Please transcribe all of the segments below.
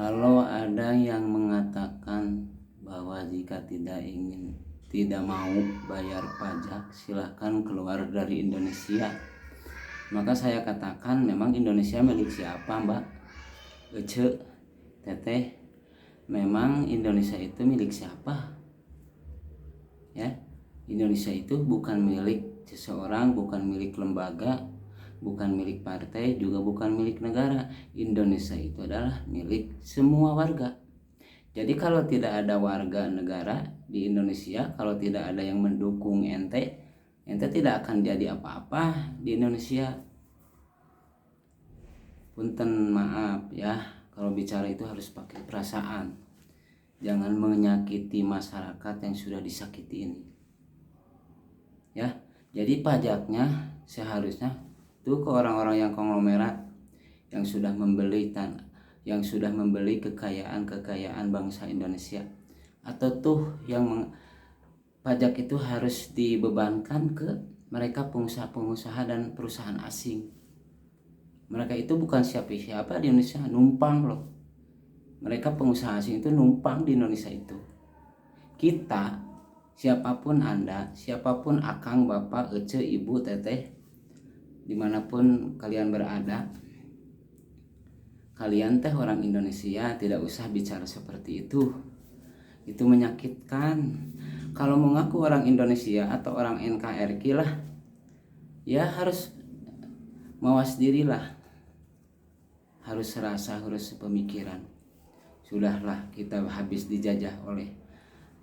Kalau ada yang mengatakan bahwa jika tidak mau bayar pajak, silahkan keluar dari Indonesia. Maka saya katakan memang Indonesia milik siapa, Mbak? Ece, Teteh, memang Indonesia itu milik siapa? Ya, Indonesia itu bukan milik seseorang, bukan milik lembaga, bukan milik partai, juga bukan milik negara. Indonesia itu adalah milik semua warga. Jadi kalau tidak ada warga negara di Indonesia, kalau tidak ada yang mendukung ente tidak akan jadi apa-apa di Indonesia. Punten, maaf ya, kalau bicara itu harus pakai perasaan. Jangan menyakiti masyarakat yang sudah disakiti ini. Ya, jadi pajaknya seharusnya tuh ke orang-orang yang konglomerat yang sudah membeli tanah, yang sudah membeli kekayaan bangsa Indonesia, atau tuh pajak itu harus dibebankan ke mereka pengusaha-pengusaha dan perusahaan asing. Mereka itu bukan siapa-siapa di Indonesia, numpang loh. Mereka pengusaha asing itu numpang di Indonesia itu. Kita, siapapun Anda, siapapun akang, bapak, ece, ibu, teteh, dimanapun kalian berada, kalian teh orang Indonesia, tidak usah bicara seperti itu. Itu menyakitkan. Kalau mengaku orang Indonesia atau orang NKRI lah, ya harus mawas diri lah, harus serasa, harus pemikiran. Sudahlah, kita habis dijajah oleh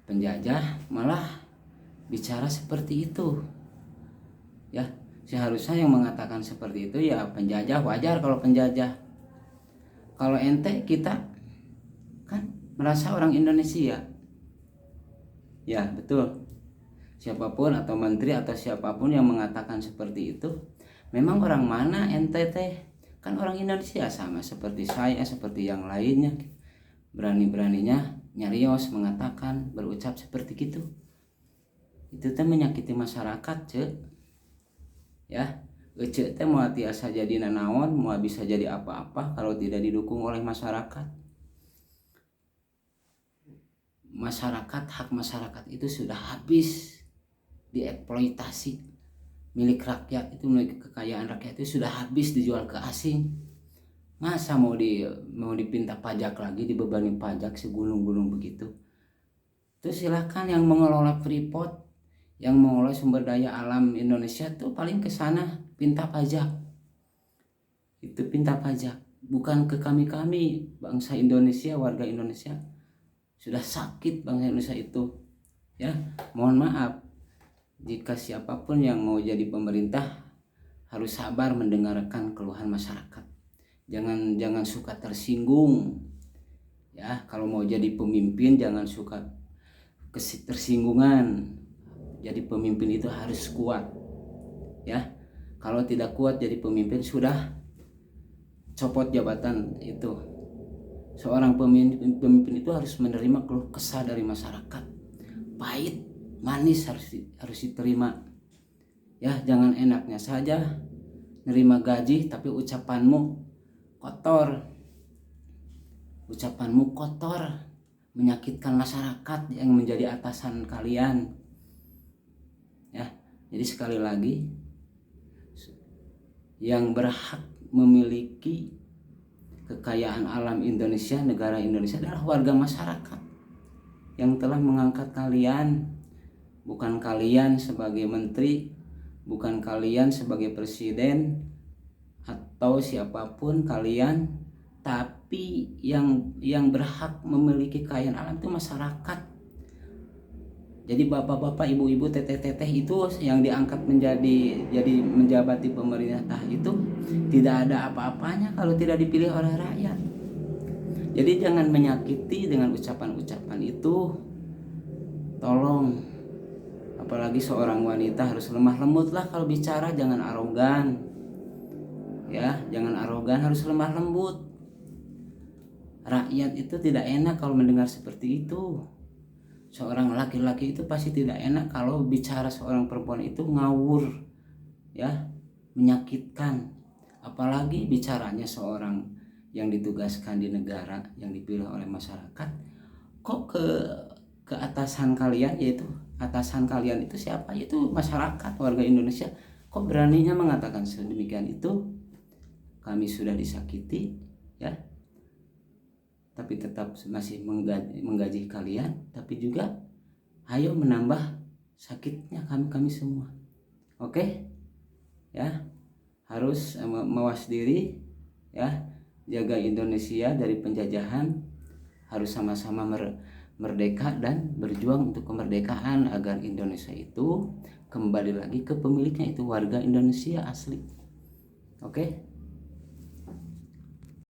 penjajah, malah bicara seperti itu. Ya, seharusnya yang mengatakan seperti itu ya penjajah, wajar kalau penjajah. Kalau ente, kita kan merasa orang Indonesia. Ya, betul. Siapapun atau menteri atau siapapun yang mengatakan seperti itu, memang orang mana ente teh? Kan orang Indonesia, sama seperti saya, seperti yang lainnya. Berani-beraninya nyarios mengatakan, berucap seperti gitu. Itu teh menyakiti masyarakat, cek. Ya, ece teh mau tiasa jadi nanaon, mau bisa jadi apa-apa kalau tidak didukung oleh masyarakat. Masyarakat, hak masyarakat itu sudah habis dieksploitasi. Milik rakyat itu, milik kekayaan rakyat itu sudah habis dijual ke asing. Masa mau dipinta pajak lagi, dibebani pajak segunung-gunung begitu? Terus silakan yang mengelola Freeport, yang mengelola sumber daya alam Indonesia tuh paling ke sana pinta pajak. Itu pinta pajak, bukan ke kami bangsa Indonesia, warga Indonesia. Sudah sakit bangsa Indonesia itu. Ya, mohon maaf jika siapapun yang mau jadi pemerintah harus sabar mendengarkan keluhan masyarakat. Jangan suka tersinggung. Ya, kalau mau jadi pemimpin jangan suka tersinggungan. Jadi pemimpin itu harus kuat. Ya, kalau tidak kuat jadi pemimpin sudah copot jabatan itu. Seorang pemimpin itu harus menerima keluh kesah dari masyarakat. Pahit, manis harus diterima. Ya, jangan enaknya saja nerima gaji tapi ucapanmu kotor, menyakitkan masyarakat yang menjadi atasan kalian. Ya, jadi sekali lagi, yang berhak memiliki kekayaan alam Indonesia, negara Indonesia adalah warga masyarakat yang telah mengangkat kalian. Bukan kalian sebagai menteri, bukan kalian sebagai presiden atau siapapun kalian, tapi yang berhak memiliki kekayaan alam itu masyarakat. Jadi bapak-bapak, ibu-ibu, teteh-teteh itu yang diangkat jadi menjabati pemerintah itu tidak ada apa-apanya kalau tidak dipilih oleh rakyat. Jadi jangan menyakiti dengan ucapan-ucapan itu. Tolong, apalagi seorang wanita harus lemah lembut lah kalau bicara, jangan arogan. Ya, jangan arogan, harus lemah lembut. Rakyat itu tidak enak kalau mendengar seperti itu. Seorang laki-laki itu pasti tidak enak kalau bicara seorang perempuan itu ngawur, ya, menyakitkan. Apalagi bicaranya seorang yang ditugaskan di negara yang dipilih oleh masyarakat, kok ke atasan kalian, yaitu atasan kalian itu siapa, yaitu masyarakat warga Indonesia, kok beraninya mengatakan sedemikian itu. Kami sudah disakiti ya, tapi tetap masih menggaji kalian, tapi juga ayo menambah sakitnya kami semua. Oke ya, harus mawas diri ya, jaga Indonesia dari penjajahan, harus sama-sama merdeka dan berjuang untuk kemerdekaan agar Indonesia itu kembali lagi ke pemiliknya, itu warga Indonesia asli. Oke.